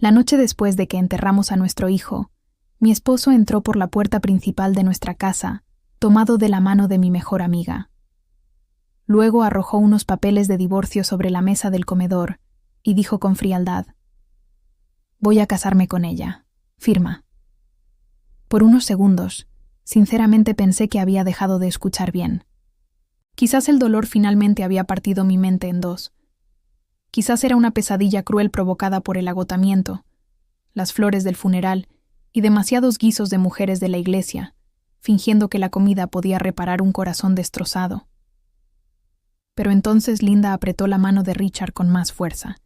La noche después de que enterramos a nuestro hijo, mi esposo entró por la puerta principal de nuestra casa, tomado de la mano de mi mejor amiga. Luego arrojó unos papeles de divorcio sobre la mesa del comedor y dijo con frialdad: «Voy a casarme con ella. Firma». Por unos segundos, sinceramente pensé que había dejado de escuchar bien. Quizás el dolor finalmente había partido mi mente en dos. Quizás era una pesadilla cruel provocada por el agotamiento, las flores del funeral y demasiados guisos de mujeres de la iglesia, fingiendo que la comida podía reparar un corazón destrozado. Pero entonces Linda apretó la mano de Richard con más fuerza,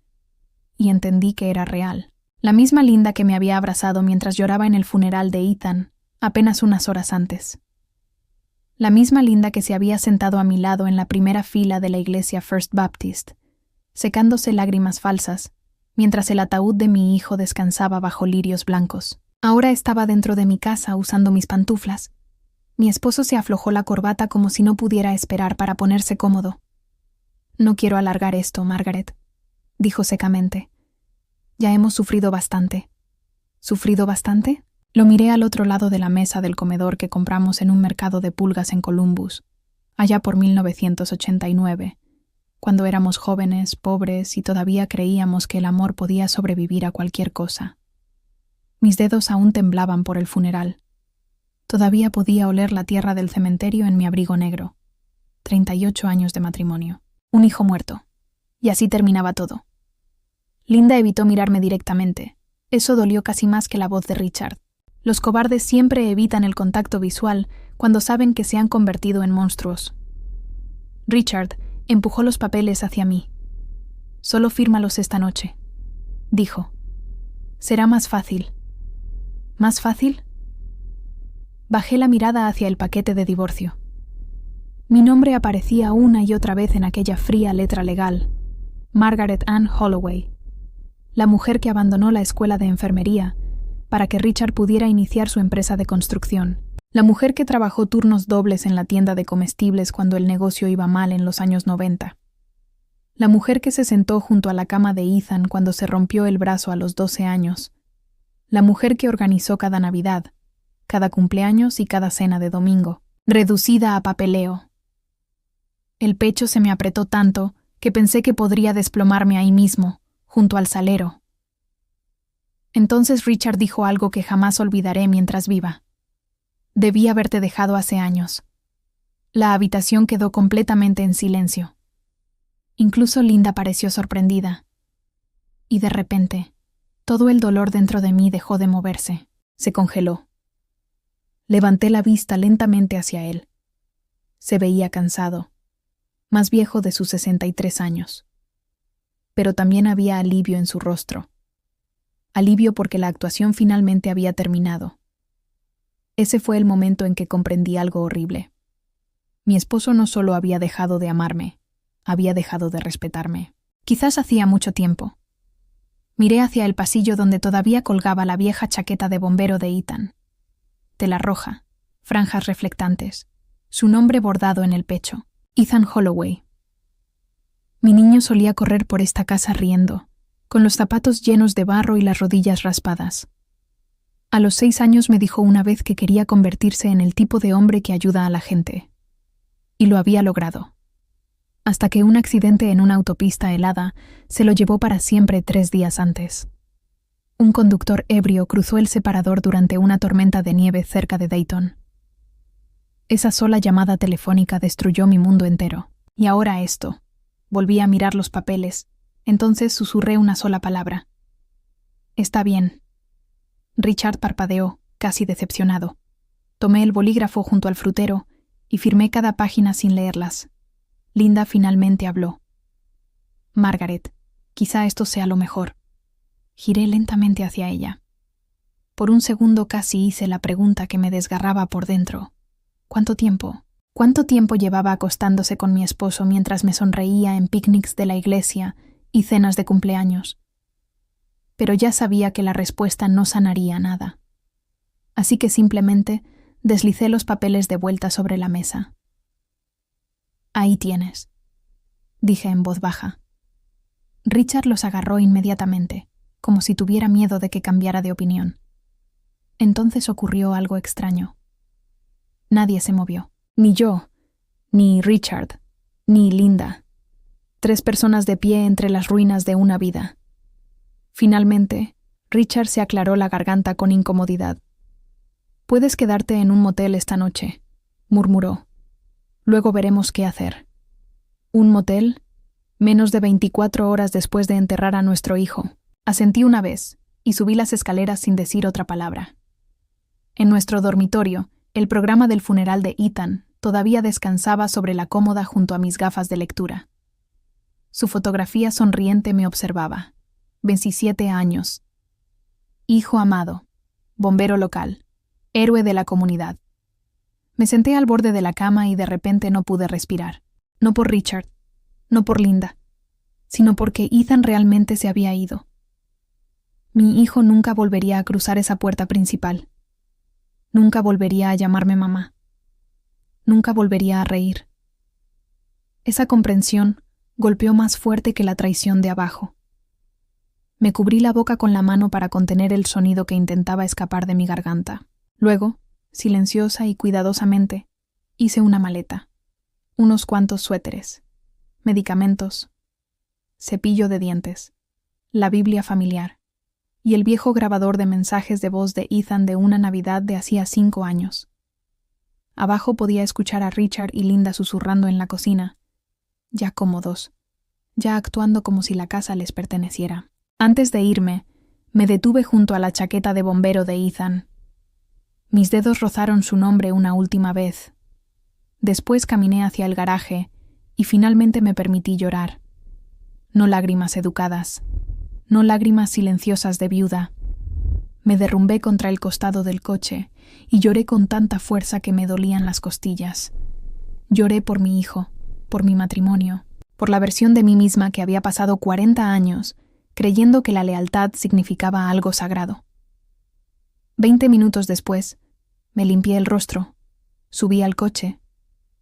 y entendí que era real. La misma Linda que me había abrazado mientras lloraba en el funeral de Ethan, apenas unas horas antes. La misma Linda que se había sentado a mi lado en la primera fila de la iglesia First Baptist, secándose lágrimas falsas, mientras el ataúd de mi hijo descansaba bajo lirios blancos. Ahora estaba dentro de mi casa usando mis pantuflas. Mi esposo se aflojó la corbata como si no pudiera esperar para ponerse cómodo. «No quiero alargar esto, Margaret», dijo secamente. «Ya hemos sufrido bastante». «¿Sufrido bastante?» Lo miré al otro lado de la mesa del comedor que compramos en un mercado de pulgas en Columbus, allá por 1989, cuando éramos jóvenes, pobres y todavía creíamos que el amor podía sobrevivir a cualquier cosa. Mis dedos aún temblaban por el funeral. Todavía podía oler la tierra del cementerio en mi abrigo negro. 38 años de matrimonio. Un hijo muerto. Y así terminaba todo. Linda evitó mirarme directamente. Eso dolió casi más que la voz de Richard. Los cobardes siempre evitan el contacto visual cuando saben que se han convertido en monstruos. Richard empujó los papeles hacia mí. «Solo fírmalos esta noche», dijo. «Será más fácil». ¿Más fácil? Bajé la mirada hacia el paquete de divorcio. Mi nombre aparecía una y otra vez en aquella fría letra legal: Margaret Ann Holloway, la mujer que abandonó la escuela de enfermería para que Richard pudiera iniciar su empresa de construcción, la mujer que trabajó turnos dobles en la tienda de comestibles cuando el negocio iba mal en los años 90, la mujer que se sentó junto a la cama de Ethan cuando se rompió el brazo a los 12 años, la mujer que organizó cada Navidad, cada cumpleaños y cada cena de domingo, reducida a papeleo. El pecho se me apretó tanto que pensé que podría desplomarme ahí mismo, junto al salero. Entonces Richard dijo algo que jamás olvidaré mientras viva. «Debí haberte dejado hace años». La habitación quedó completamente en silencio. Incluso Linda pareció sorprendida. Y de repente, todo el dolor dentro de mí dejó de moverse, se congeló. Levanté la vista lentamente hacia él. Se veía cansado, más viejo de sus 63 años. Pero también había alivio en su rostro. Alivio porque la actuación finalmente había terminado. Ese fue el momento en que comprendí algo horrible. Mi esposo no solo había dejado de amarme, había dejado de respetarme. Quizás hacía mucho tiempo. Miré hacia el pasillo donde todavía colgaba la vieja chaqueta de bombero de Ethan. Tela roja, franjas reflectantes, su nombre bordado en el pecho: Ethan Holloway. Mi niño solía correr por esta casa riendo, con los zapatos llenos de barro y las rodillas raspadas. A los 6 años me dijo una vez que quería convertirse en el tipo de hombre que ayuda a la gente. Y lo había logrado. Hasta que un accidente en una autopista helada se lo llevó para siempre 3 días antes. Un conductor ebrio cruzó el separador durante una tormenta de nieve cerca de Dayton. Esa sola llamada telefónica destruyó mi mundo entero. Y ahora esto. Volví a mirar los papeles. Entonces susurré una sola palabra. «Está bien». Richard parpadeó, casi decepcionado. Tomé el bolígrafo junto al frutero y firmé cada página sin leerlas. Linda finalmente habló. «Margaret, quizá esto sea lo mejor». Giré lentamente hacia ella. Por un segundo casi hice la pregunta que me desgarraba por dentro. ¿Cuánto tiempo? ¿Cuánto tiempo llevaba acostándose con mi esposo mientras me sonreía en picnics de la iglesia y cenas de cumpleaños? Pero ya sabía que la respuesta no sanaría nada. Así que simplemente deslicé los papeles de vuelta sobre la mesa. «Ahí tienes», dije en voz baja. Richard los agarró inmediatamente, como si tuviera miedo de que cambiara de opinión. Entonces ocurrió algo extraño. Nadie se movió. Ni yo, ni Richard, ni Linda. 3 personas de pie entre las ruinas de una vida. Finalmente, Richard se aclaró la garganta con incomodidad. «Puedes quedarte en un motel esta noche», murmuró. «Luego veremos qué hacer». «¿Un motel?» Menos de 24 horas después de enterrar a nuestro hijo. Asentí una vez y subí las escaleras sin decir otra palabra. En nuestro dormitorio, el programa del funeral de Ethan todavía descansaba sobre la cómoda junto a mis gafas de lectura. Su fotografía sonriente me observaba. 27 años. Hijo amado. Bombero local. Héroe de la comunidad. Me senté al borde de la cama y de repente no pude respirar. No por Richard, no por Linda, sino porque Ethan realmente se había ido. Mi hijo nunca volvería a cruzar esa puerta principal. Nunca volvería a llamarme mamá. Nunca volvería a reír. Esa comprensión golpeó más fuerte que la traición de abajo. Me cubrí la boca con la mano para contener el sonido que intentaba escapar de mi garganta. Luego, silenciosa y cuidadosamente, hice una maleta, unos cuantos suéteres, medicamentos, cepillo de dientes, la Biblia familiar y el viejo grabador de mensajes de voz de Ethan de una Navidad de hacía 5 años. Abajo podía escuchar a Richard y Linda susurrando en la cocina, ya cómodos, ya actuando como si la casa les perteneciera. Antes de irme, me detuve junto a la chaqueta de bombero de Ethan. Mis dedos rozaron su nombre una última vez. Después caminé hacia el garaje y finalmente me permití llorar. No lágrimas educadas, no lágrimas silenciosas de viuda. Me derrumbé contra el costado del coche y lloré con tanta fuerza que me dolían las costillas. Lloré por mi hijo, por mi matrimonio, por la versión de mí misma que había pasado 40 años creyendo que la lealtad significaba algo sagrado. 20 minutos después, me limpié el rostro, subí al coche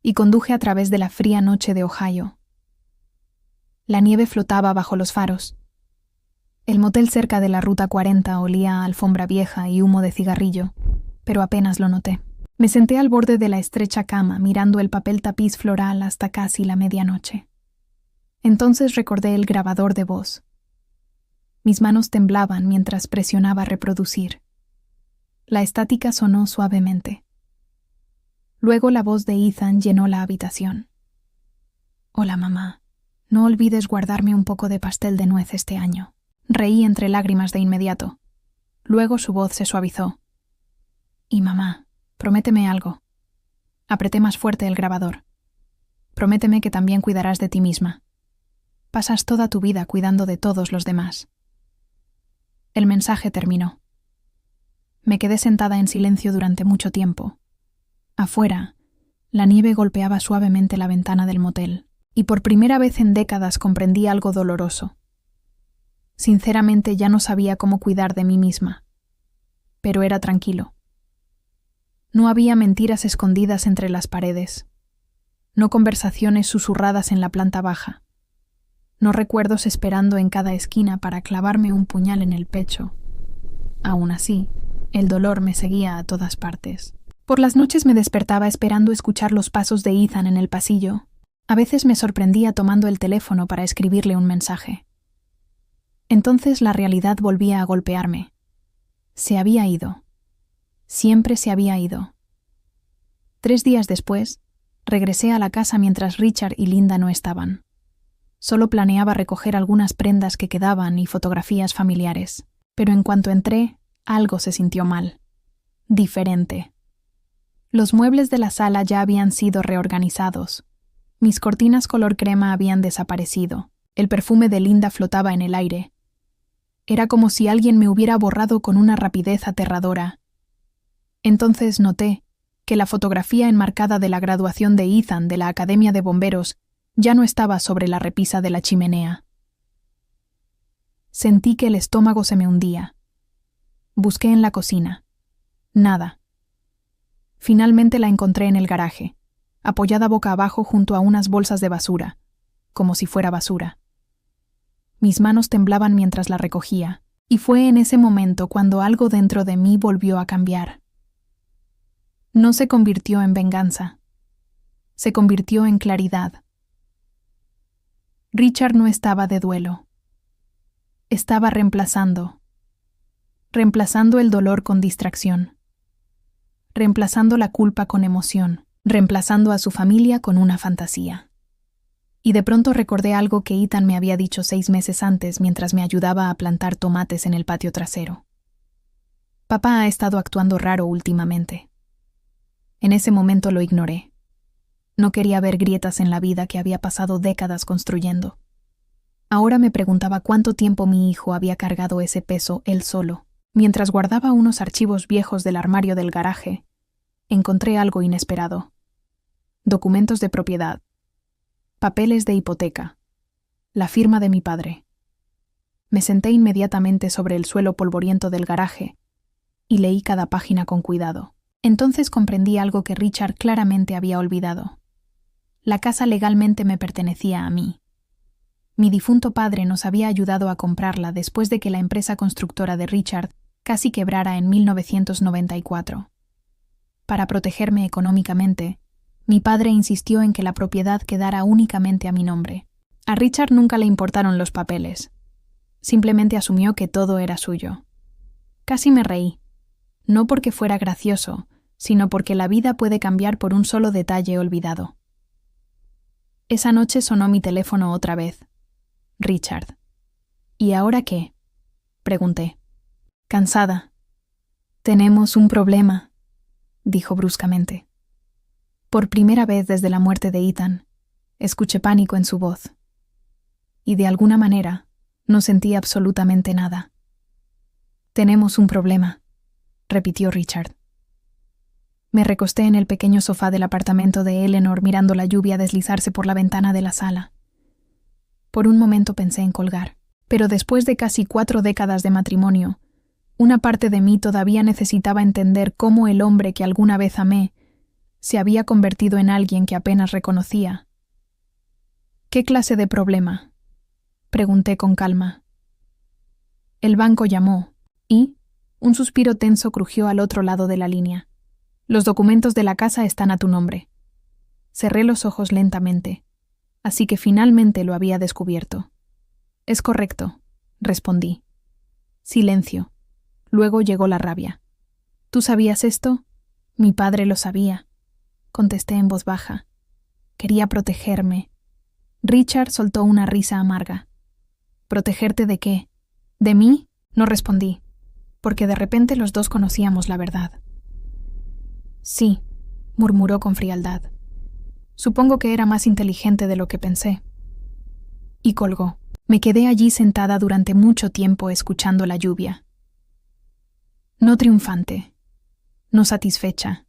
y conduje a través de la fría noche de Ohio. La nieve flotaba bajo los faros. El motel cerca de la Ruta 40 olía a alfombra vieja y humo de cigarrillo, pero apenas lo noté. Me senté al borde de la estrecha cama mirando el papel tapiz floral hasta casi la medianoche. Entonces recordé el grabador de voz. Mis manos temblaban mientras presionaba reproducir. La estática sonó suavemente. Luego la voz de Ethan llenó la habitación. «Hola, mamá. No olvides guardarme un poco de pastel de nuez este año». Reí entre lágrimas de inmediato. Luego su voz se suavizó. «Y mamá, prométeme algo». Apreté más fuerte el grabador. «Prométeme que también cuidarás de ti misma. Pasas toda tu vida cuidando de todos los demás». El mensaje terminó. Me quedé sentada en silencio durante mucho tiempo. Afuera, la nieve golpeaba suavemente la ventana del motel, y por primera vez en décadas comprendí algo doloroso. Sinceramente ya no sabía cómo cuidar de mí misma, pero era tranquilo. No había mentiras escondidas entre las paredes, no conversaciones susurradas en la planta baja, no recuerdos esperando en cada esquina para clavarme un puñal en el pecho. Aún así, el dolor me seguía a todas partes. Por las noches me despertaba esperando escuchar los pasos de Ethan en el pasillo. A veces me sorprendía tomando el teléfono para escribirle un mensaje. Entonces la realidad volvía a golpearme. Se había ido. Siempre se había ido. 3 días después, regresé a la casa mientras Richard y Linda no estaban. Solo planeaba recoger algunas prendas que quedaban y fotografías familiares, pero en cuanto entré, algo se sintió mal. Diferente. Los muebles de la sala ya habían sido reorganizados. Mis cortinas color crema habían desaparecido. El perfume de Linda flotaba en el aire. Era como si alguien me hubiera borrado con una rapidez aterradora. Entonces noté que la fotografía enmarcada de la graduación de Ethan de la Academia de Bomberos ya no estaba sobre la repisa de la chimenea. Sentí que el estómago se me hundía. Busqué en la cocina. Nada. Finalmente la encontré en el garaje, apoyada boca abajo junto a unas bolsas de basura, como si fuera basura. Mis manos temblaban mientras la recogía. Y fue en ese momento cuando algo dentro de mí volvió a cambiar. No se convirtió en venganza. Se convirtió en claridad. Richard no estaba de duelo. Estaba reemplazando el dolor con distracción, reemplazando la culpa con emoción, reemplazando a su familia con una fantasía. Y de pronto recordé algo que Ethan me había dicho 6 meses antes mientras me ayudaba a plantar tomates en el patio trasero. Papá ha estado actuando raro últimamente. En ese momento lo ignoré. No quería ver grietas en la vida que había pasado décadas construyendo. Ahora me preguntaba cuánto tiempo mi hijo había cargado ese peso él solo. Mientras guardaba unos archivos viejos del armario del garaje, encontré algo inesperado. Documentos de propiedad, papeles de hipoteca, la firma de mi padre. Me senté inmediatamente sobre el suelo polvoriento del garaje y leí cada página con cuidado. Entonces comprendí algo que Richard claramente había olvidado. La casa legalmente me pertenecía a mí. Mi difunto padre nos había ayudado a comprarla después de que la empresa constructora de Richard casi quebrara en 1994. Para protegerme económicamente, mi padre insistió en que la propiedad quedara únicamente a mi nombre. A Richard nunca le importaron los papeles. Simplemente asumió que todo era suyo. Casi me reí. No porque fuera gracioso, sino porque la vida puede cambiar por un solo detalle olvidado. Esa noche sonó mi teléfono otra vez. Richard. ¿Y ahora qué? Pregunté. Cansada. Tenemos un problema, dijo bruscamente. Por primera vez desde la muerte de Ethan, escuché pánico en su voz. Y de alguna manera, no sentí absolutamente nada. Tenemos un problema, repitió Richard. Me recosté en el pequeño sofá del apartamento de Eleanor mirando la lluvia deslizarse por la ventana de la sala. Por un momento pensé en colgar, pero después de casi 4 décadas de matrimonio, una parte de mí todavía necesitaba entender cómo el hombre que alguna vez amé se había convertido en alguien que apenas reconocía. ¿Qué clase de problema?, pregunté con calma. El banco llamó, y un suspiro tenso crujió al otro lado de la línea. Los documentos de la casa están a tu nombre. Cerré los ojos lentamente, así que finalmente lo había descubierto. Es correcto, respondí. Silencio. Luego llegó la rabia. ¿Tú sabías esto? Mi padre lo sabía. Contesté en voz baja. Quería protegerme. Richard soltó una risa amarga. ¿Protegerte de qué? ¿De mí? No respondí, porque de repente los dos conocíamos la verdad. Sí, murmuró con frialdad. Supongo que era más inteligente de lo que pensé. Y colgó. Me quedé allí sentada durante mucho tiempo escuchando la lluvia. No triunfante, no satisfecha,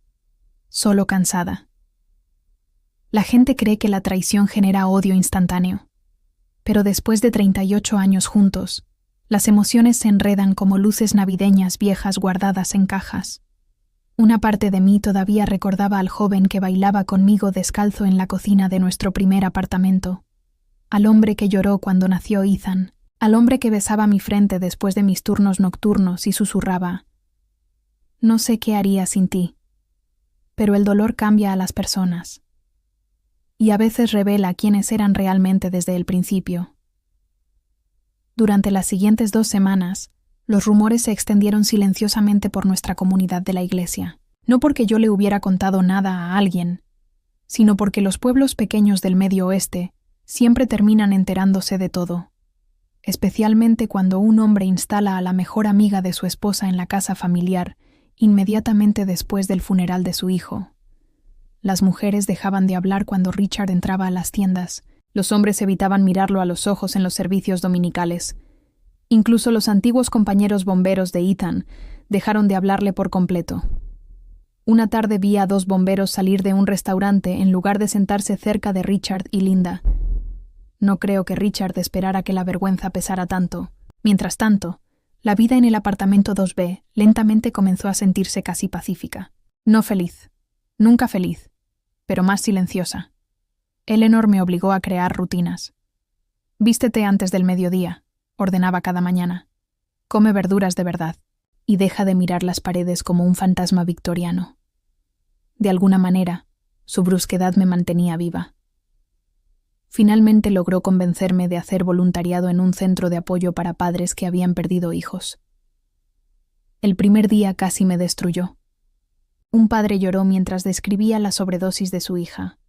solo cansada. La gente cree que la traición genera odio instantáneo, pero después de 38 años juntos, las emociones se enredan como luces navideñas viejas guardadas en cajas. Una parte de mí todavía recordaba al joven que bailaba conmigo descalzo en la cocina de nuestro primer apartamento, al hombre que lloró cuando nació Ethan, al hombre que besaba mi frente después de mis turnos nocturnos y susurraba: «No sé qué haría sin ti». Pero el dolor cambia a las personas, y a veces revela quiénes eran realmente desde el principio. Durante las siguientes 2 semanas, los rumores se extendieron silenciosamente por nuestra comunidad de la iglesia, no porque yo le hubiera contado nada a alguien, sino porque los pueblos pequeños del Medio Oeste siempre terminan enterándose de todo, especialmente cuando un hombre instala a la mejor amiga de su esposa en la casa familiar inmediatamente después del funeral de su hijo. Las mujeres dejaban de hablar cuando Richard entraba a las tiendas, los hombres evitaban mirarlo a los ojos en los servicios dominicales. Incluso los antiguos compañeros bomberos de Ethan dejaron de hablarle por completo. Una tarde vi a 2 bomberos salir de un restaurante en lugar de sentarse cerca de Richard y Linda. No creo que Richard esperara que la vergüenza pesara tanto. Mientras tanto, la vida en el apartamento 2B lentamente comenzó a sentirse casi pacífica. No feliz, nunca feliz, pero más silenciosa. Eleanor me obligó a crear rutinas. «Vístete antes del mediodía», ordenaba cada mañana. Come verduras de verdad y deja de mirar las paredes como un fantasma victoriano. De alguna manera, su brusquedad me mantenía viva. Finalmente logró convencerme de hacer voluntariado en un centro de apoyo para padres que habían perdido hijos. El primer día casi me destruyó. Un padre lloró mientras describía la sobredosis de su hija.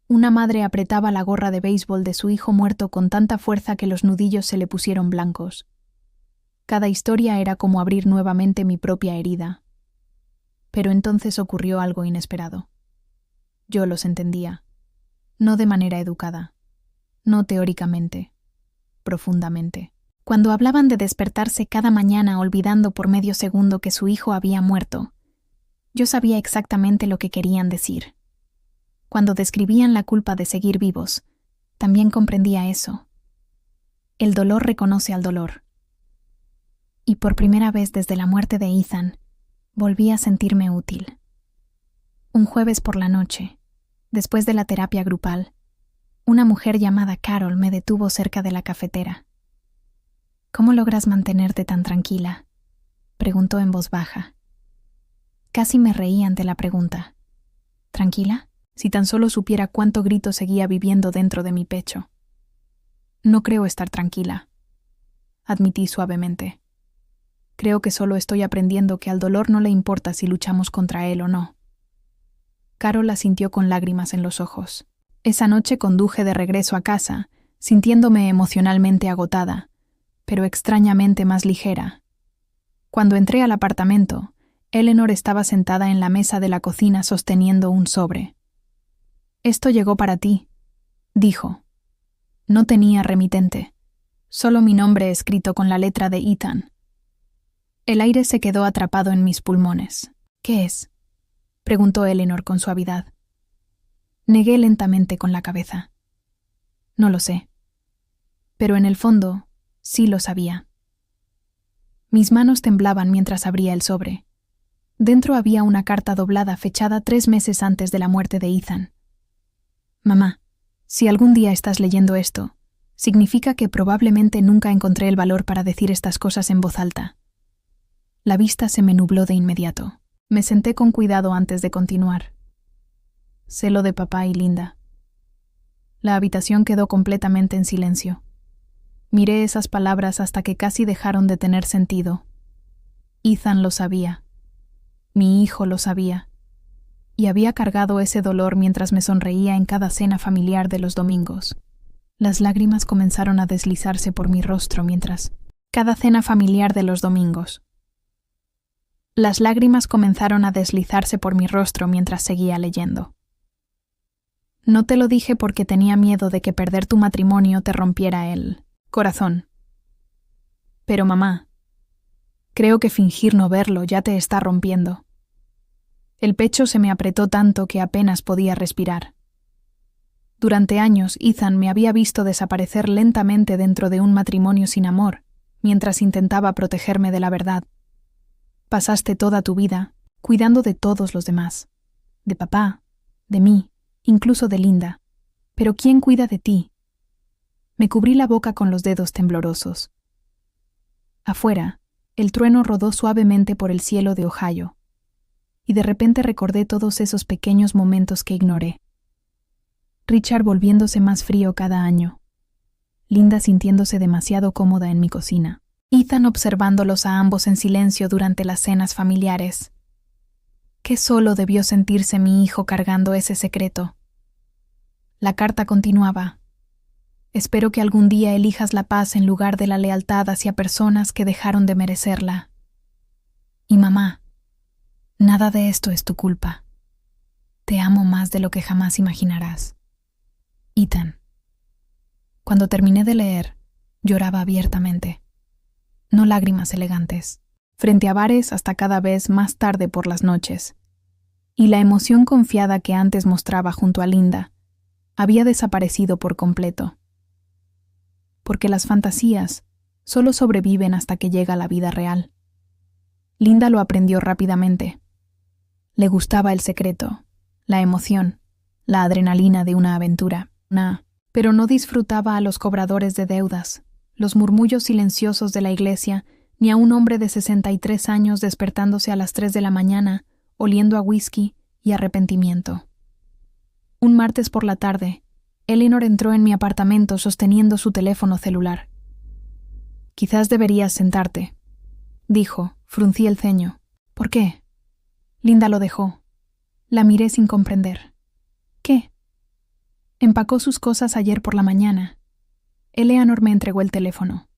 Una madre apretaba la gorra de béisbol de su hijo muerto con tanta fuerza que los nudillos se le pusieron blancos. Cada historia era como abrir nuevamente mi propia herida. Pero entonces ocurrió algo inesperado. Yo los entendía. No de manera educada, no teóricamente, profundamente. Cuando hablaban de despertarse cada mañana olvidando por medio segundo que su hijo había muerto, yo sabía exactamente lo que querían decir. Cuando describían la culpa de seguir vivos, también comprendía eso. El dolor reconoce al dolor. Y por primera vez desde la muerte de Ethan, volví a sentirme útil. Un jueves por la noche, después de la terapia grupal, una mujer llamada Carol me detuvo cerca de la cafetera. ¿Cómo logras mantenerte tan tranquila?, preguntó en voz baja. Casi me reí ante la pregunta. ¿Tranquila? Si tan solo supiera cuánto grito seguía viviendo dentro de mi pecho. No creo estar tranquila, admití suavemente. Creo que solo estoy aprendiendo que al dolor no le importa si luchamos contra él o no. Carol asintió con lágrimas en los ojos. Esa noche conduje de regreso a casa, sintiéndome emocionalmente agotada, pero extrañamente más ligera. Cuando entré al apartamento, Eleanor estaba sentada en la mesa de la cocina sosteniendo un sobre. «Esto llegó para ti», dijo. No tenía remitente, solo mi nombre escrito con la letra de Ethan. El aire se quedó atrapado en mis pulmones. «¿Qué es?», preguntó Eleanor con suavidad. Negué lentamente con la cabeza. No lo sé. Pero en el fondo, sí lo sabía. Mis manos temblaban mientras abría el sobre. Dentro había una carta doblada fechada 3 meses antes de la muerte de Ethan. «Mamá, si algún día estás leyendo esto, significa que probablemente nunca encontré el valor para decir estas cosas en voz alta». La vista se me nubló de inmediato. Me senté con cuidado antes de continuar. Sé lo de papá y Linda. La habitación quedó completamente en silencio. Miré esas palabras hasta que casi dejaron de tener sentido. Ethan lo sabía. Mi hijo lo sabía. Y había cargado ese dolor mientras me sonreía en cada cena familiar de los domingos. Las lágrimas comenzaron a deslizarse por mi rostro mientras... Cada cena familiar de los domingos. Las lágrimas comenzaron a deslizarse por mi rostro mientras seguía leyendo. No te lo dije porque tenía miedo de que perder tu matrimonio te rompiera el corazón. Pero mamá, creo que fingir no verlo ya te está rompiendo. El pecho se me apretó tanto que apenas podía respirar. Durante años, Ethan me había visto desaparecer lentamente dentro de un matrimonio sin amor, mientras intentaba protegerme de la verdad. Pasaste toda tu vida cuidando de todos los demás, de papá, de mí, incluso de Linda. Pero ¿quién cuida de ti? Me cubrí la boca con los dedos temblorosos. Afuera, el trueno rodó suavemente por el cielo de Ohio, y de repente recordé todos esos pequeños momentos que ignoré. Richard volviéndose más frío cada año, Linda sintiéndose demasiado cómoda en mi cocina, Ethan observándolos a ambos en silencio durante las cenas familiares. Qué solo debió sentirse mi hijo cargando ese secreto. La carta continuaba. Espero que algún día elijas la paz en lugar de la lealtad hacia personas que dejaron de merecerla. Y mamá, nada de esto es tu culpa. Te amo más de lo que jamás imaginarás. Ethan. Cuando terminé de leer, lloraba abiertamente. No lágrimas elegantes, frente a bares hasta cada vez más tarde por las noches. Y la emoción confiada que antes mostraba junto a Linda había desaparecido por completo. Porque las fantasías solo sobreviven hasta que llega la vida real. Linda lo aprendió rápidamente. Le gustaba el secreto, la emoción, la adrenalina de una aventura. Pero no disfrutaba a los cobradores de deudas, los murmullos silenciosos de la iglesia, ni a un hombre de 63 años despertándose a las 3 de la mañana, oliendo a whisky y arrepentimiento. Un martes por la tarde, Eleanor entró en mi apartamento sosteniendo su teléfono celular. «Quizás deberías sentarte», dijo. Fruncí el ceño. «¿Por qué?» Linda lo dejó. La miré sin comprender. «¿Qué?» Empacó sus cosas ayer por la mañana. Eleanor me entregó el teléfono.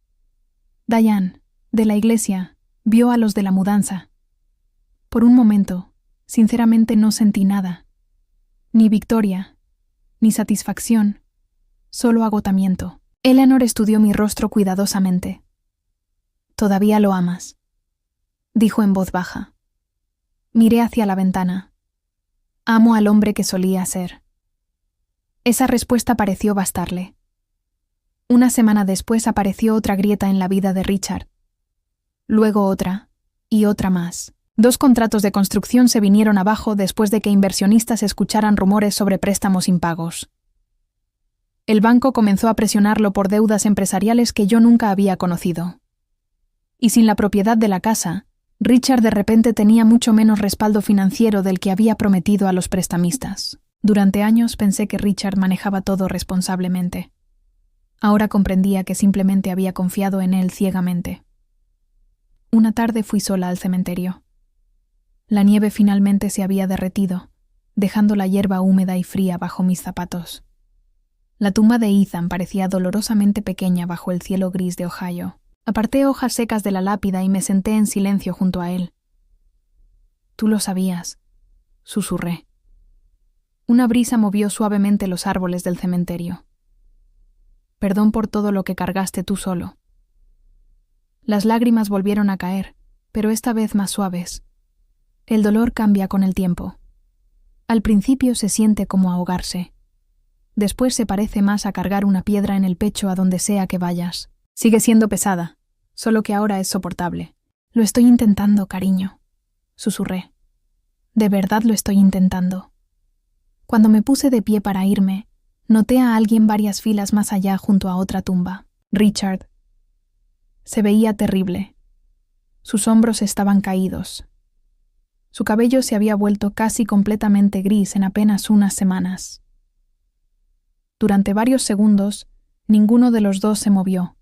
Diane, de la iglesia, vio a los de la mudanza. Por un momento, sinceramente no sentí nada. Ni victoria, ni satisfacción, solo agotamiento. Eleanor estudió mi rostro cuidadosamente. «Todavía lo amas», dijo en voz baja. Miré hacia la ventana. «Amo al hombre que solía ser». Esa respuesta pareció bastarle. Una semana después apareció otra grieta en la vida de Richard. Luego otra, y otra más. 2 contratos de construcción se vinieron abajo después de que inversionistas escucharan rumores sobre préstamos impagos. El banco comenzó a presionarlo por deudas empresariales que yo nunca había conocido. Y sin la propiedad de la casa, Richard de repente tenía mucho menos respaldo financiero del que había prometido a los prestamistas. Durante años pensé que Richard manejaba todo responsablemente. Ahora comprendía que simplemente había confiado en él ciegamente. Una tarde fui sola al cementerio. La nieve finalmente se había derretido, dejando la hierba húmeda y fría bajo mis zapatos. La tumba de Ethan parecía dolorosamente pequeña bajo el cielo gris de Ohio. Aparté hojas secas de la lápida y me senté en silencio junto a él. «Tú lo sabías», susurré. Una brisa movió suavemente los árboles del cementerio. «Perdón por todo lo que cargaste tú solo». Las lágrimas volvieron a caer, pero esta vez más suaves. El dolor cambia con el tiempo. Al principio se siente como ahogarse. Después se parece más a cargar una piedra en el pecho a donde sea que vayas. Sigue siendo pesada, solo que ahora es soportable. «Lo estoy intentando, cariño», susurré. «De verdad lo estoy intentando». Cuando me puse de pie para irme, noté a alguien varias filas más allá junto a otra tumba. Richard. Se veía terrible. Sus hombros estaban caídos. Su cabello se había vuelto casi completamente gris en apenas unas semanas. Durante varios segundos, ninguno de los dos se movió.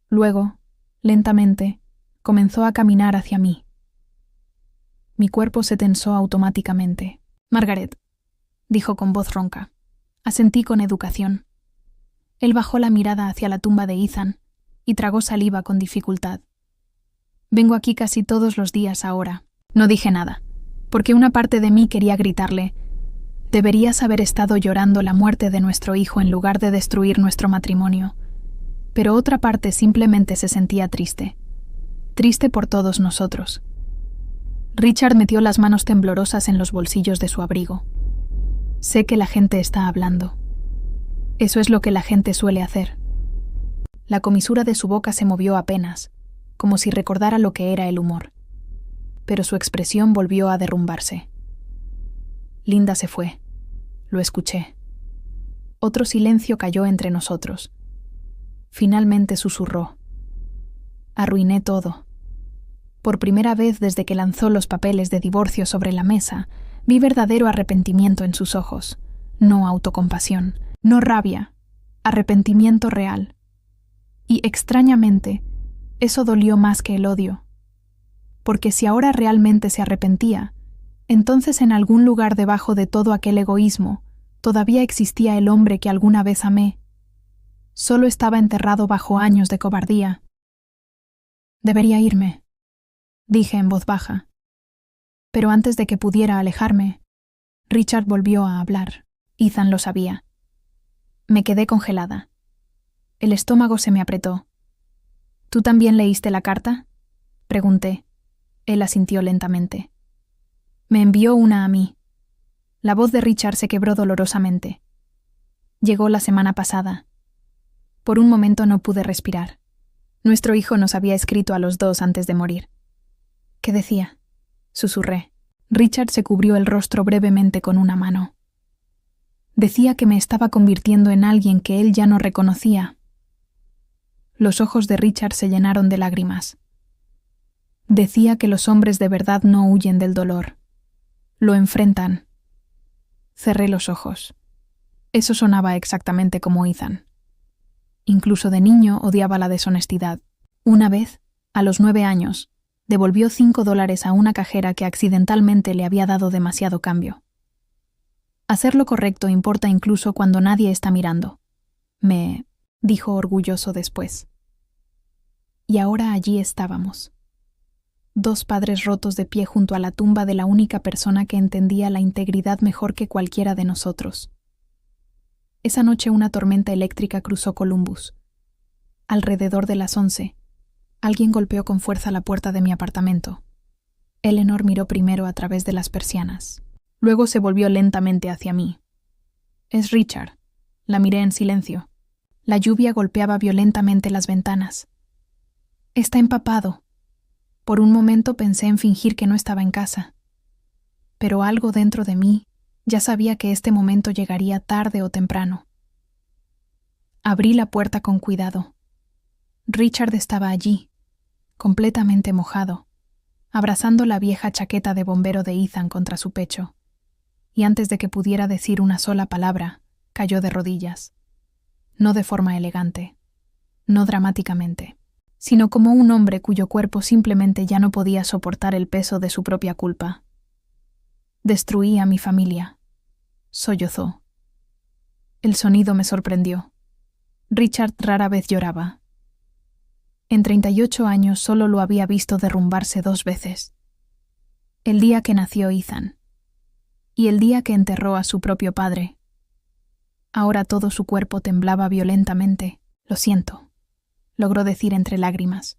Luego, lentamente, comenzó a caminar hacia mí. Mi cuerpo se tensó automáticamente. «Margaret», dijo con voz ronca. Asentí con educación. Él bajó la mirada hacia la tumba de Ethan y tragó saliva con dificultad. «Vengo aquí casi todos los días ahora». No dije nada, porque una parte de mí quería gritarle: «Deberías haber estado llorando la muerte de nuestro hijo en lugar de destruir nuestro matrimonio». Pero otra parte simplemente se sentía triste. Triste por todos nosotros. Richard metió las manos temblorosas en los bolsillos de su abrigo. «Sé que la gente está hablando. Eso es lo que la gente suele hacer». La comisura de su boca se movió apenas, como si recordara lo que era el humor. Pero su expresión volvió a derrumbarse. Linda se fue. Lo escuché. Otro silencio cayó entre nosotros. Finalmente susurró: «Arruiné todo». Por primera vez desde que lanzó los papeles de divorcio sobre la mesa, vi verdadero arrepentimiento en sus ojos. No autocompasión, no rabia, arrepentimiento real. Y extrañamente, eso dolió más que el odio. Porque si ahora realmente se arrepentía, entonces en algún lugar debajo de todo aquel egoísmo, todavía existía el hombre que alguna vez amé. Solo estaba enterrado bajo años de cobardía. «Debería irme», dije en voz baja. Pero antes de que pudiera alejarme, Richard volvió a hablar. Ethan lo sabía. Me quedé congelada. El estómago se me apretó. «¿Tú también leíste la carta?», pregunté. Él asintió lentamente. «Me envió una a mí». La voz de Richard se quebró dolorosamente. «Llegó la semana pasada». Por un momento no pude respirar. Nuestro hijo nos había escrito a los dos antes de morir. «¿Qué decía?», susurré. Richard se cubrió el rostro brevemente con una mano. Decía que me estaba convirtiendo en alguien que él ya no reconocía. Los ojos de Richard se llenaron de lágrimas. Decía que los hombres de verdad no huyen del dolor. Lo enfrentan. Cerré los ojos. Eso sonaba exactamente como Ethan. Incluso de niño odiaba la deshonestidad. Una vez, a los 9 años, devolvió $5 a una cajera que accidentalmente le había dado demasiado cambio. Hacer lo correcto importa incluso cuando nadie está mirando, me dijo orgulloso después. Y ahora allí estábamos. 2 padres rotos de pie junto a la tumba de la única persona que entendía la integridad mejor que cualquiera de nosotros. Esa noche una tormenta eléctrica cruzó Columbus. Alrededor de las 11, alguien golpeó con fuerza la puerta de mi apartamento. Eleanor miró primero a través de las persianas. Luego se volvió lentamente hacia mí. «Es Richard». La miré en silencio. La lluvia golpeaba violentamente las ventanas. «Está empapado». Por un momento pensé en fingir que no estaba en casa. Pero algo dentro de mí ya sabía que este momento llegaría tarde o temprano. Abrí la puerta con cuidado. Richard estaba allí, completamente mojado, abrazando la vieja chaqueta de bombero de Ethan contra su pecho, y antes de que pudiera decir una sola palabra, cayó de rodillas. No de forma elegante, no dramáticamente, sino como un hombre cuyo cuerpo simplemente ya no podía soportar el peso de su propia culpa. «Destruí a mi familia», sollozó. El sonido me sorprendió. Richard rara vez lloraba. En 38 años solo lo había visto derrumbarse 2 veces. El día que nació Ethan y el día que enterró a su propio padre. Ahora todo su cuerpo temblaba violentamente. «Lo siento», logró decir entre lágrimas.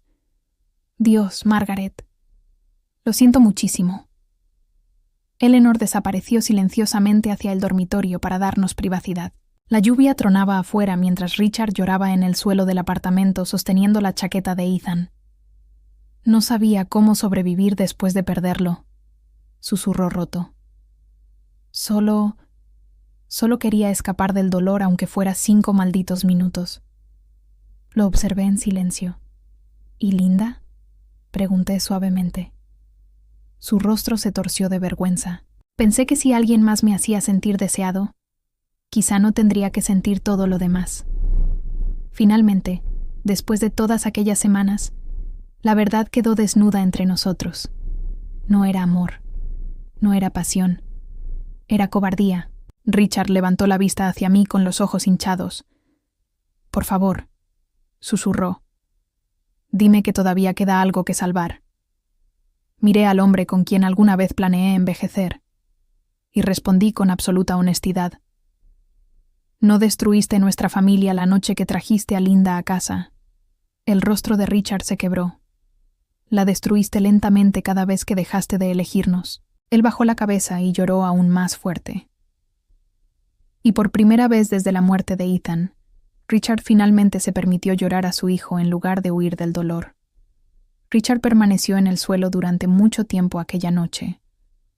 «Dios, Margaret. Lo siento muchísimo». Eleanor desapareció silenciosamente hacia el dormitorio para darnos privacidad. La lluvia tronaba afuera mientras Richard lloraba en el suelo del apartamento sosteniendo la chaqueta de Ethan. «No sabía cómo sobrevivir después de perderlo», susurró roto. Solo quería escapar del dolor aunque fuera 5 malditos minutos. Lo observé en silencio. «¿Y Linda?», pregunté suavemente. Su rostro se torció de vergüenza. Pensé que si alguien más me hacía sentir deseado, quizá no tendría que sentir todo lo demás. Finalmente, después de todas aquellas semanas, la verdad quedó desnuda entre nosotros. No era amor, no era pasión, era cobardía. Richard levantó la vista hacia mí con los ojos hinchados. «Por favor», susurró. «Dime que todavía queda algo que salvar». Miré al hombre con quien alguna vez planeé envejecer, y respondí con absoluta honestidad. «No destruiste nuestra familia la noche que trajiste a Linda a casa». El rostro de Richard se quebró. «La destruiste lentamente cada vez que dejaste de elegirnos». Él bajó la cabeza y lloró aún más fuerte. Y por primera vez desde la muerte de Ethan, Richard finalmente se permitió llorar a su hijo en lugar de huir del dolor. Richard permaneció en el suelo durante mucho tiempo aquella noche,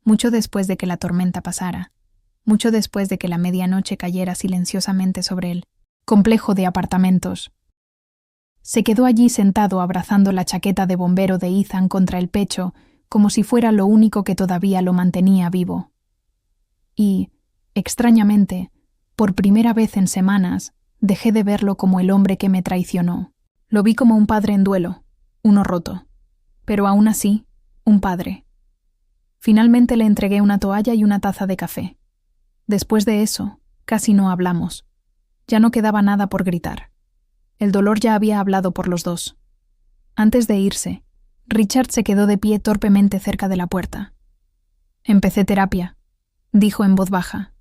mucho después de que la tormenta pasara, mucho después de que la medianoche cayera silenciosamente sobre el complejo de apartamentos. Se quedó allí sentado abrazando la chaqueta de bombero de Ethan contra el pecho, como si fuera lo único que todavía lo mantenía vivo. Y, extrañamente, por primera vez en semanas, dejé de verlo como el hombre que me traicionó. Lo vi como un padre en duelo, uno roto, pero aún así, un padre. Finalmente le entregué una toalla y una taza de café. Después de eso, casi no hablamos. Ya no quedaba nada por gritar. El dolor ya había hablado por los dos. Antes de irse, Richard se quedó de pie torpemente cerca de la puerta. «Empecé terapia», dijo en voz baja.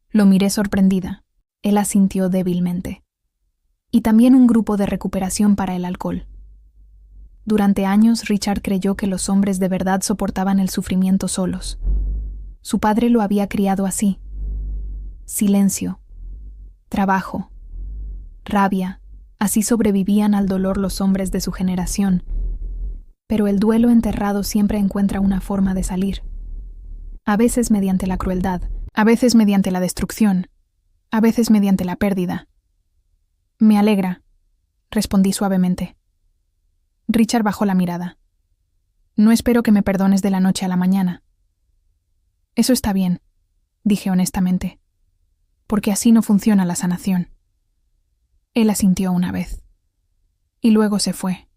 Lo miré sorprendida. Él asintió débilmente. «Y también un grupo de recuperación para el alcohol». Durante años Richard creyó que los hombres de verdad soportaban el sufrimiento solos. Su padre lo había criado así. Silencio, trabajo, rabia, así sobrevivían al dolor los hombres de su generación. Pero el duelo enterrado siempre encuentra una forma de salir. A veces mediante la crueldad, a veces mediante la destrucción, a veces mediante la pérdida. «Me alegra», respondí suavemente. Richard bajó la mirada. No espero que me perdones de la noche a la mañana. Eso está bien, dije honestamente, porque así no funciona la sanación. Él asintió una vez. Y luego se fue.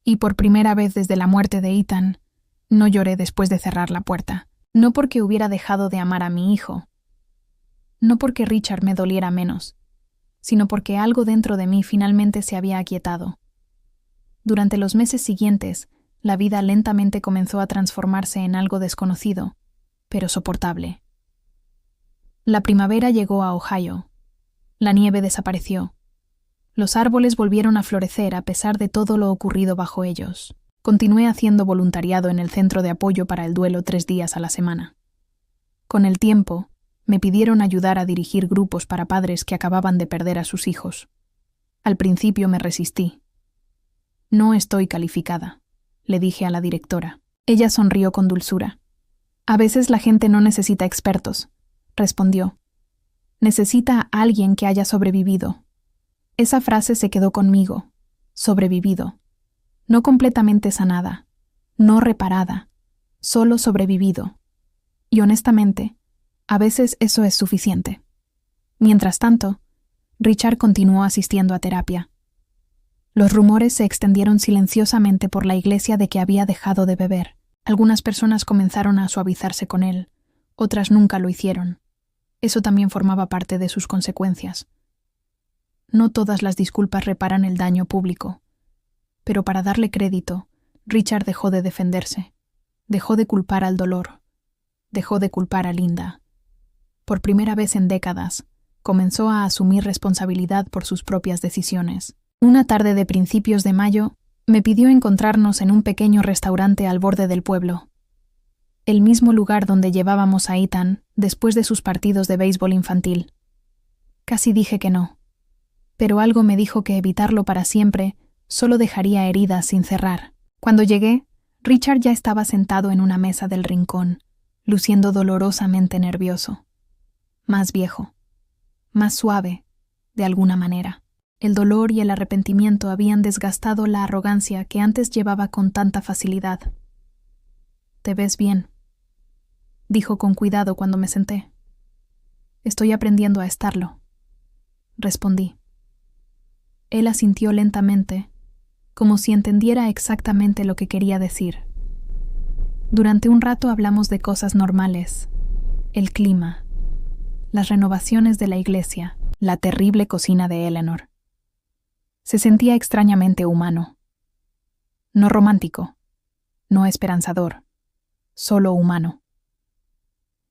Y por primera vez desde la muerte de Ethan, no lloré después de cerrar la puerta. No porque hubiera dejado de amar a mi hijo. No porque Richard me doliera menos, sino porque algo dentro de mí finalmente se había aquietado. Durante los meses siguientes, la vida lentamente comenzó a transformarse en algo desconocido, pero soportable. La primavera llegó a Ohio. La nieve desapareció. Los árboles volvieron a florecer a pesar de todo lo ocurrido bajo ellos. Continué haciendo voluntariado en el centro de apoyo para el duelo 3 días a la semana. Con el tiempo, me pidieron ayudar a dirigir grupos para padres que acababan de perder a sus hijos. Al principio me resistí. No estoy calificada, le dije a la directora. Ella sonrió con dulzura. A veces la gente no necesita expertos, respondió. Necesita a alguien que haya sobrevivido. Esa frase se quedó conmigo. Sobrevivido. No completamente sanada, no reparada, solo sobrevivido. Y honestamente, a veces eso es suficiente. Mientras tanto, Richard continuó asistiendo a terapia. Los rumores se extendieron silenciosamente por la iglesia de que había dejado de beber. Algunas personas comenzaron a suavizarse con él, otras nunca lo hicieron. Eso también formaba parte de sus consecuencias. No todas las disculpas reparan el daño público. Pero para darle crédito, Richard dejó de defenderse. Dejó de culpar al dolor. Dejó de culpar a Linda. Por primera vez en décadas, comenzó a asumir responsabilidad por sus propias decisiones. Una tarde de principios de mayo, me pidió encontrarnos en un pequeño restaurante al borde del pueblo. El mismo lugar donde llevábamos a Ethan después de sus partidos de béisbol infantil. Casi dije que no. Pero algo me dijo que evitarlo para siempre solo dejaría heridas sin cerrar. Cuando llegué, Richard ya estaba sentado en una mesa del rincón, luciendo dolorosamente nervioso. Más viejo, más suave, de alguna manera. El dolor y el arrepentimiento habían desgastado la arrogancia que antes llevaba con tanta facilidad. «Te ves bien», dijo con cuidado cuando me senté. «Estoy aprendiendo a estarlo», respondí. Él asintió lentamente, como si entendiera exactamente lo que quería decir. Durante un rato hablamos de cosas normales, el clima, las renovaciones de la iglesia, la terrible cocina de Eleanor. Se sentía extrañamente humano. No romántico, no esperanzador, solo humano.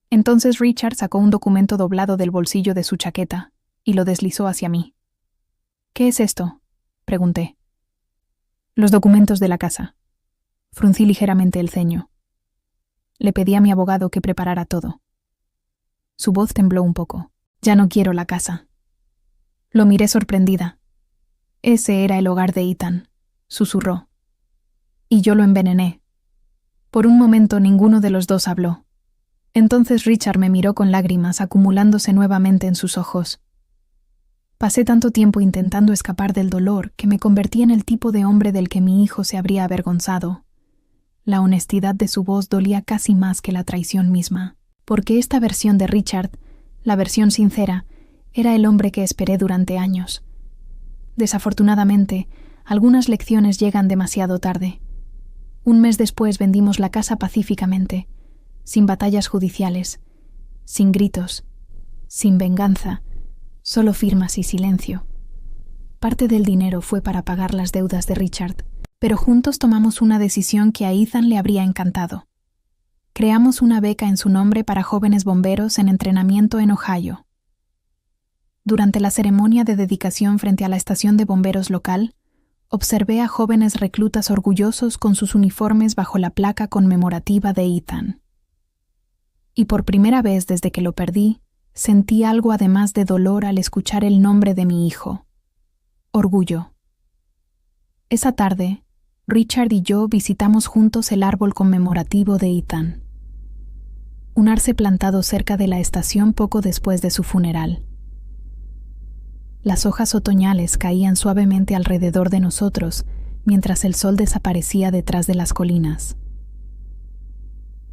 Entonces Richard sacó un documento doblado del bolsillo de su chaqueta y lo deslizó hacia mí. «¿Qué es esto?», pregunté. «Los documentos de la casa». Fruncí ligeramente el ceño. Le pedí a mi abogado que preparara todo. Su voz tembló un poco. «Ya no quiero la casa». Lo miré sorprendida. «Ese era el hogar de Ethan», susurró. «Y yo lo envenené». Por un momento ninguno de los dos habló. Entonces Richard me miró con lágrimas acumulándose nuevamente en sus ojos. Pasé tanto tiempo intentando escapar del dolor que me convertí en el tipo de hombre del que mi hijo se habría avergonzado. La honestidad de su voz dolía casi más que la traición misma, porque esta versión de Richard, la versión sincera, era el hombre que esperé durante años. Desafortunadamente, algunas lecciones llegan demasiado tarde. Un mes después vendimos la casa pacíficamente, sin batallas judiciales, sin gritos, sin venganza, solo firmas y silencio. Parte del dinero fue para pagar las deudas de Richard, pero juntos tomamos una decisión que a Ethan le habría encantado. Creamos una beca en su nombre para jóvenes bomberos en entrenamiento en Ohio. Durante la ceremonia de dedicación frente a la estación de bomberos local, observé a jóvenes reclutas orgullosos con sus uniformes bajo la placa conmemorativa de Ethan. Y por primera vez desde que lo perdí, sentí algo además de dolor al escuchar el nombre de mi hijo. Orgullo. Esa tarde, Richard y yo visitamos juntos el árbol conmemorativo de Ethan. Un arce plantado cerca de la estación poco después de su funeral. Las hojas otoñales caían suavemente alrededor de nosotros mientras el sol desaparecía detrás de las colinas.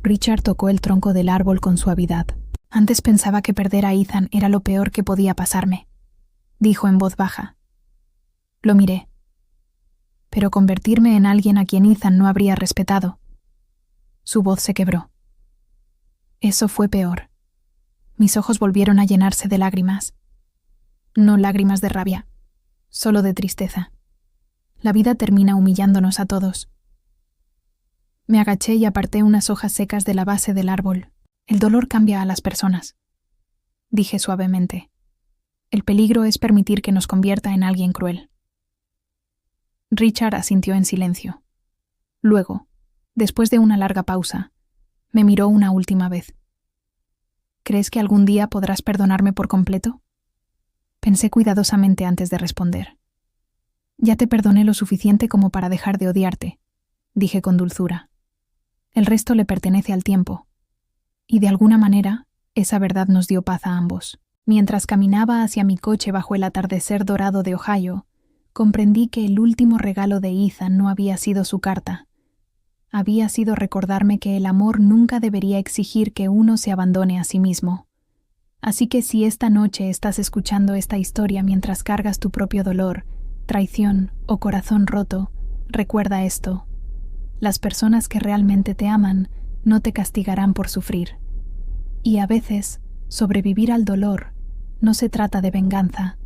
Richard tocó el tronco del árbol con suavidad. Antes pensaba que perder a Ethan era lo peor que podía pasarme, dijo en voz baja. Lo miré. Pero convertirme en alguien a quien Ethan no habría respetado. Su voz se quebró. Eso fue peor. Mis ojos volvieron a llenarse de lágrimas. No lágrimas de rabia, solo de tristeza. La vida termina humillándonos a todos. Me agaché y aparté unas hojas secas de la base del árbol. El dolor cambia a las personas, dije suavemente. El peligro es permitir que nos convierta en alguien cruel. Richard asintió en silencio. Luego, después de una larga pausa, me miró una última vez. ¿Crees que algún día podrás perdonarme por completo? Pensé cuidadosamente antes de responder. Ya te perdoné lo suficiente como para dejar de odiarte, dije con dulzura. El resto le pertenece al tiempo. Y de alguna manera, esa verdad nos dio paz a ambos. Mientras caminaba hacia mi coche bajo el atardecer dorado de Ohio, comprendí que el último regalo de Ethan no había sido su carta. Había sido recordarme que el amor nunca debería exigir que uno se abandone a sí mismo. Así que si esta noche estás escuchando esta historia mientras cargas tu propio dolor, traición o corazón roto, recuerda esto. Las personas que realmente te aman no te castigarán por sufrir. Y a veces, sobrevivir al dolor no se trata de venganza.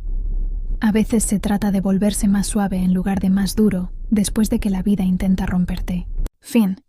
A veces se trata de volverse más suave en lugar de más duro después de que la vida intenta romperte. Fin.